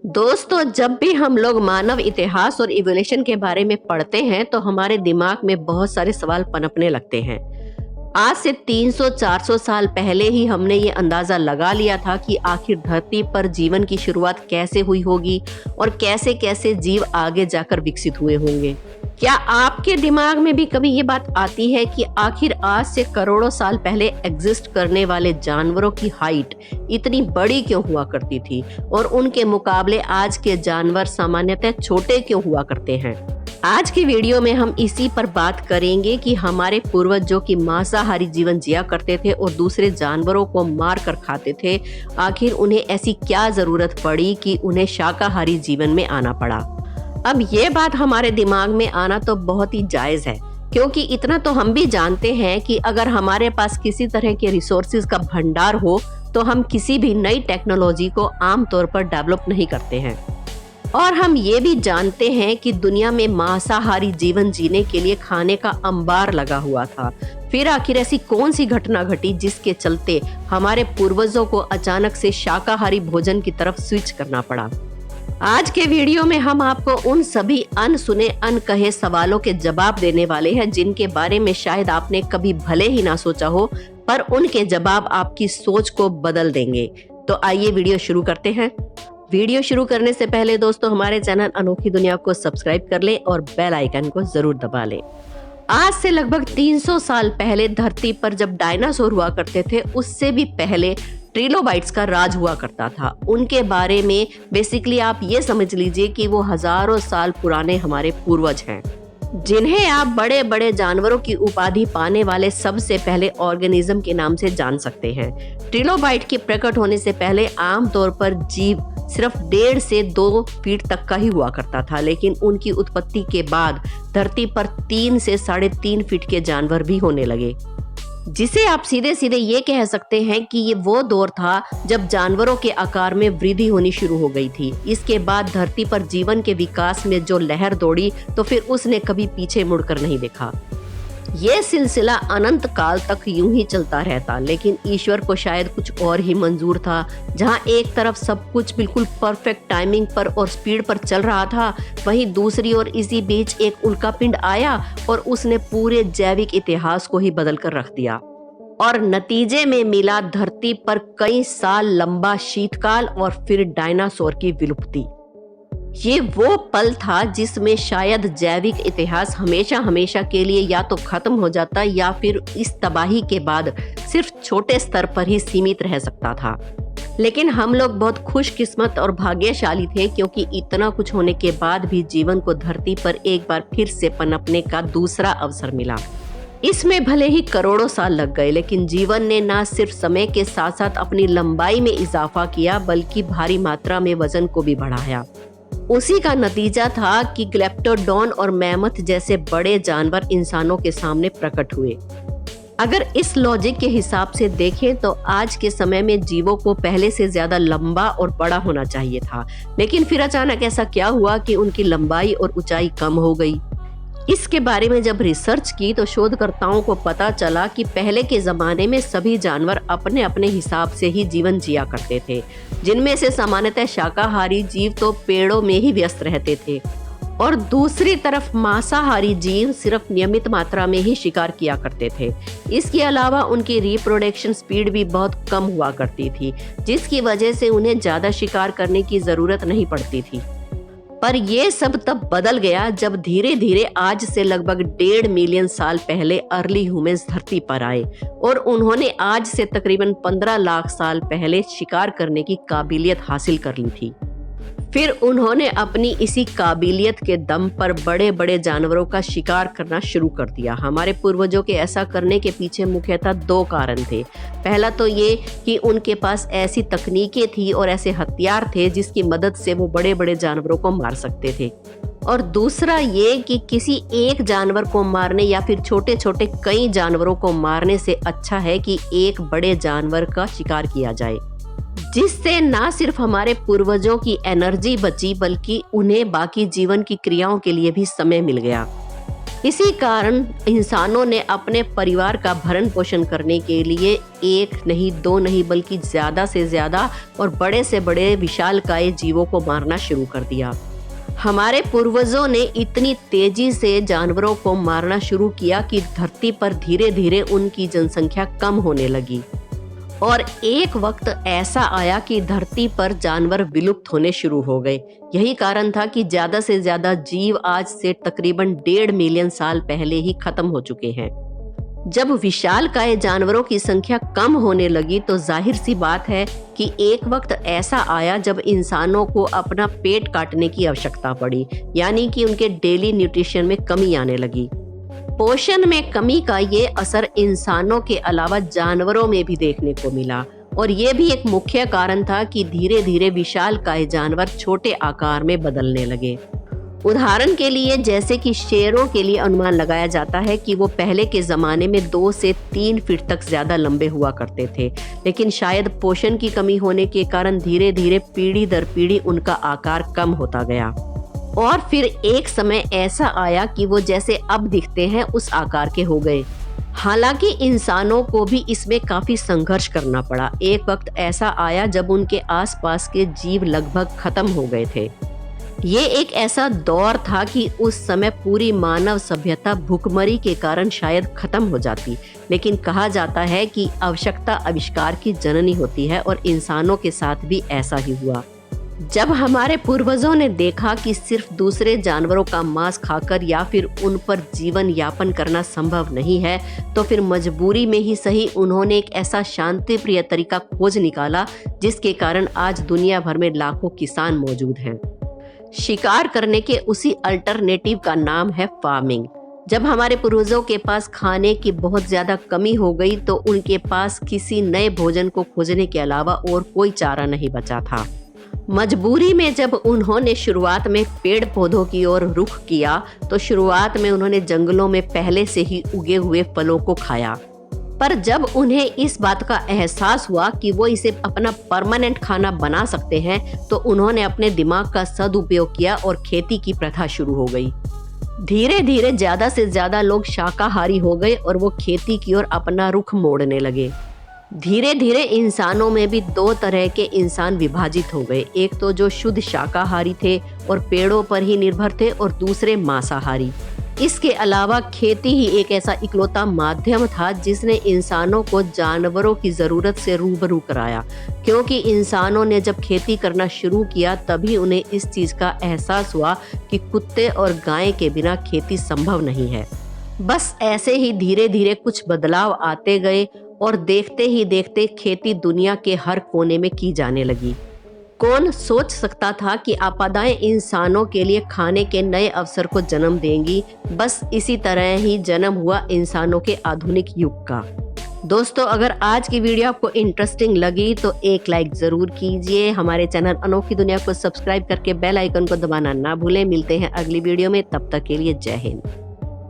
दोस्तों, जब भी हम लोग मानव इतिहास और इवोल्यूशन के बारे में पढ़ते हैं तो हमारे दिमाग में बहुत सारे सवाल पनपने लगते हैं। आज से 300-400 साल पहले ही हमने ये अंदाजा लगा लिया था कि आखिर धरती पर जीवन की शुरुआत कैसे हुई होगी और कैसे कैसे जीव आगे जाकर विकसित हुए होंगे। क्या आपके दिमाग में भी कभी ये बात आती है कि आखिर आज से करोड़ों साल पहले एग्जिस्ट करने वाले जानवरों की हाइट इतनी बड़ी क्यों हुआ करती थी और उनके मुकाबले आज के जानवर सामान्यतः छोटे क्यों हुआ करते हैं? आज की वीडियो में हम इसी पर बात करेंगे कि हमारे पूर्वज जो कि मांसाहारी जीवन जिया करते थे और दूसरे जानवरों को मार कर खाते थे, आखिर उन्हें ऐसी क्या जरूरत पड़ी कि उन्हें शाकाहारी जीवन में आना पड़ा। अब ये बात हमारे दिमाग में आना तो बहुत ही जायज है, क्योंकि इतना तो हम भी जानते हैं कि अगर हमारे पास किसी तरह के रिसोर्सेज का भंडार हो तो हम किसी भी नई टेक्नोलॉजी को आमतौर पर डेवलप नहीं करते हैं। और हम ये भी जानते हैं कि दुनिया में मांसाहारी जीवन जीने के लिए खाने का अंबार लगा हुआ था। फिर आखिर ऐसी कौन सी घटना घटी जिसके चलते हमारे पूर्वजों को अचानक से शाकाहारी भोजन की तरफ स्विच करना पड़ा। आज के वीडियो में हम आपको उन सभी अनसुने अनकहे सवालों के जवाब देने वाले हैं जिनके बारे में शायद आपने कभी भले ही ना सोचा हो, पर उनके जवाब आपकी सोच को बदल देंगे। तो आइए वीडियो शुरू करते हैं। वीडियो शुरू करने से पहले दोस्तों हमारे चैनल अनोखी दुनिया को सब्सक्राइब कर लें और बेल आइकन को जरूर दबा लें। आज से लगभग 300 साल पहले धरती पर जब डायनासोर हुआ करते थे, उससे भी पहले ट्रिलोबाइट्स का राज हुआ करता था। उनके बारे में बेसिकली आप ये समझ लीजिए कि वो हजारों साल पुराने हमारे पूर्वज हैं, जिन्हें आप बड़े बड़े जानवरों की उपाधि पाने वाले सबसे पहले ऑर्गेनिज्म के नाम से जान सकते हैं। ट्रिलोबाइट के प्रकट होने से पहले आमतौर पर जीव सिर्फ 1.5 से 2 फीट तक का ही हुआ करता था, लेकिन उनकी उत्पत्ति के बाद धरती पर 3 से 3.5 फीट के जानवर भी होने लगे, जिसे आप सीधे सीधे ये कह सकते हैं कि ये वो दौर था जब जानवरों के आकार में वृद्धि होनी शुरू हो गई थी। इसके बाद धरती पर जीवन के विकास में जो लहर दौड़ी तो फिर उसने कभी पीछे मुड़कर नहीं देखा। ये सिलसिला अनंत काल तक यूं ही चलता रहता, लेकिन ईश्वर को शायद कुछ और ही मंजूर था। जहां एक तरफ सब कुछ बिल्कुल परफेक्ट टाइमिंग पर और स्पीड पर चल रहा था, वहीं दूसरी ओर इसी बीच एक उल्कापिंड आया और उसने पूरे जैविक इतिहास को ही बदल कर रख दिया। और नतीजे में मिला धरती पर कई साल लंबा शीतकाल और फिर डायनासोर की विलुप्ति। ये वो पल था जिसमें शायद जैविक इतिहास हमेशा हमेशा के लिए या तो खत्म हो जाता या फिर इस तबाही के बाद सिर्फ छोटे स्तर पर ही सीमित रह सकता था। लेकिन हम लोग बहुत खुशकिस्मत और भाग्यशाली थे, क्योंकि इतना कुछ होने के बाद भी जीवन को धरती पर एक बार फिर से पनपने का दूसरा अवसर मिला। इसमें भले ही करोड़ों साल लग गए, लेकिन जीवन ने न सिर्फ समय के साथ साथ अपनी लंबाई में इजाफा किया, बल्कि भारी मात्रा में वजन को भी बढ़ाया। उसी का नतीजा था कि ग्लेप्टोडॉन और मैमथ जैसे बड़े जानवर इंसानों के सामने प्रकट हुए। अगर इस लॉजिक के हिसाब से देखें तो आज के समय में जीवों को पहले से ज्यादा लंबा और बड़ा होना चाहिए था, लेकिन फिर अचानक ऐसा क्या हुआ कि उनकी लंबाई और ऊंचाई कम हो गई। इसके बारे में जब रिसर्च की तो शोधकर्ताओं को पता चला कि पहले के जमाने में सभी जानवर अपने अपने हिसाब से ही जीवन जिया करते थे, जिनमें से सामान्यतः शाकाहारी जीव तो पेड़ों में ही व्यस्त रहते थे और दूसरी तरफ मांसाहारी जीव सिर्फ नियमित मात्रा में ही शिकार किया करते थे। इसके अलावा उनकी रिप्रोडक्शन स्पीड भी बहुत कम हुआ करती थी, जिसकी वजह से उन्हें ज्यादा शिकार करने की जरूरत नहीं पड़ती थी। पर ये सब तब बदल गया जब धीरे धीरे आज से लगभग 1.5 मिलियन साल पहले अर्ली ह्यूमंस धरती पर आए और उन्होंने आज से तकरीबन 15 लाख साल पहले शिकार करने की काबिलियत हासिल कर ली थी। फिर उन्होंने अपनी इसी काबिलियत के दम पर बड़े बड़े जानवरों का शिकार करना शुरू कर दिया। हमारे पूर्वजों के ऐसा करने के पीछे मुख्यतः 2 कारण थे। पहला तो ये कि उनके पास ऐसी तकनीकें थी और ऐसे हथियार थे जिसकी मदद से वो बड़े बड़े जानवरों को मार सकते थे, और दूसरा ये कि किसी एक जानवर को मारने या फिर छोटे छोटे कई जानवरों को मारने से अच्छा है कि एक बड़े जानवर का शिकार किया जाए, जिससे ना सिर्फ हमारे पूर्वजों की एनर्जी बची बल्कि उन्हें बाकी जीवन की क्रियाओं के लिए भी समय मिल गया। इसी कारण इंसानों ने अपने परिवार का भरण पोषण करने के लिए एक नहीं, दो नहीं, बल्कि ज्यादा से ज्यादा और बड़े से बड़े विशालकाय जीवों को मारना शुरू कर दिया। हमारे पूर्वजों ने इतनी तेजी से जानवरों को मारना शुरू किया कि धरती पर धीरे धीरे उनकी जनसंख्या कम होने लगी और एक वक्त ऐसा आया कि धरती पर जानवर विलुप्त होने शुरू हो गए। यही कारण था कि ज्यादा से ज्यादा जीव आज से तकरीबन 1.5 मिलियन साल पहले ही खत्म हो चुके हैं। जब विशालकाय जानवरों की संख्या कम होने लगी तो जाहिर सी बात है कि एक वक्त ऐसा आया जब इंसानों को अपना पेट काटने की आवश्यकता पड़ी, यानी कि उनके डेली न्यूट्रिशन में कमी आने लगी। पोषण में कमी का ये असर इंसानों के अलावा जानवरों में भी देखने को मिला और ये भी एक मुख्य कारण था कि धीरे धीरे विशालकाय जानवर छोटे आकार में बदलने लगे। उदाहरण के लिए जैसे कि शेरों के लिए अनुमान लगाया जाता है कि वो पहले के जमाने में 2 से 3 फीट तक ज्यादा लंबे हुआ करते थे, लेकिन शायद पोषण की कमी होने के कारण धीरे धीरे पीढ़ी दर पीढ़ी उनका आकार कम होता गया और फिर एक समय ऐसा आया कि वो जैसे अब दिखते हैं उस आकार के हो गए। हालांकि इंसानों को भी इसमें काफी संघर्ष करना पड़ा। एक वक्त ऐसा आया जब उनके आसपास के जीव लगभग खत्म हो गए थे। ये एक ऐसा दौर था कि उस समय पूरी मानव सभ्यता भूखमरी के कारण शायद खत्म हो जाती, लेकिन कहा जाता है कि आवश्यकता आविष्कार की जननी होती है और इंसानों के साथ भी ऐसा ही हुआ। जब हमारे पूर्वजों ने देखा कि सिर्फ दूसरे जानवरों का मांस खाकर या फिर उन पर जीवन यापन करना संभव नहीं है, तो फिर मजबूरी में ही सही उन्होंने एक ऐसा शांति प्रिय तरीका खोज निकाला जिसके कारण आज दुनिया भर में लाखों किसान मौजूद हैं। शिकार करने के उसी अल्टरनेटिव का नाम है फार्मिंग। जब हमारे पूर्वजों के पास खाने की बहुत ज्यादा कमी हो गई तो उनके पास किसी नए भोजन को खोजने के अलावा और कोई चारा नहीं बचा था। मजबूरी में जब उन्होंने शुरुआत में पेड़ पौधों की ओर रुख किया तो शुरुआत में उन्होंने जंगलों में पहले से ही उगे हुए फलों को खाया, पर जब उन्हें इस बात का एहसास हुआ कि वो इसे अपना परमानेंट खाना बना सकते हैं तो उन्होंने अपने दिमाग का सदुपयोग किया और खेती की प्रथा शुरू हो गई। धीरे धीरे ज्यादा से ज्यादा लोग शाकाहारी हो गए और वो खेती की ओर अपना रुख मोड़ने लगे। धीरे धीरे इंसानों में भी 2 तरह के इंसान विभाजित हो गए, एक तो जो शुद्ध शाकाहारी थे और पेड़ों पर ही निर्भर थे और दूसरे मांसाहारी। इसके अलावा खेती ही एक ऐसा इकलौता माध्यम था जिसने इंसानों को जानवरों की जरूरत से रूबरू कराया, क्योंकि इंसानों ने जब खेती करना शुरू किया तभी उन्हें इस चीज का एहसास हुआ कि कुत्ते और गाय के बिना खेती संभव नहीं है। बस ऐसे ही धीरे धीरे कुछ बदलाव आते गए और देखते ही देखते खेती दुनिया के हर कोने में की जाने लगी। कौन सोच सकता था कि आपदाएं इंसानों के लिए खाने के नए अवसर को जन्म देंगी। बस इसी तरह ही जन्म हुआ इंसानों के आधुनिक युग का। दोस्तों, अगर आज की वीडियो आपको इंटरेस्टिंग लगी तो एक लाइक जरूर कीजिए। हमारे चैनल अनोखी दुनिया को सब्सक्राइब करके बेल आइकन को दबाना ना भूलें। मिलते हैं अगली वीडियो में, तब तक के लिए जय हिंद।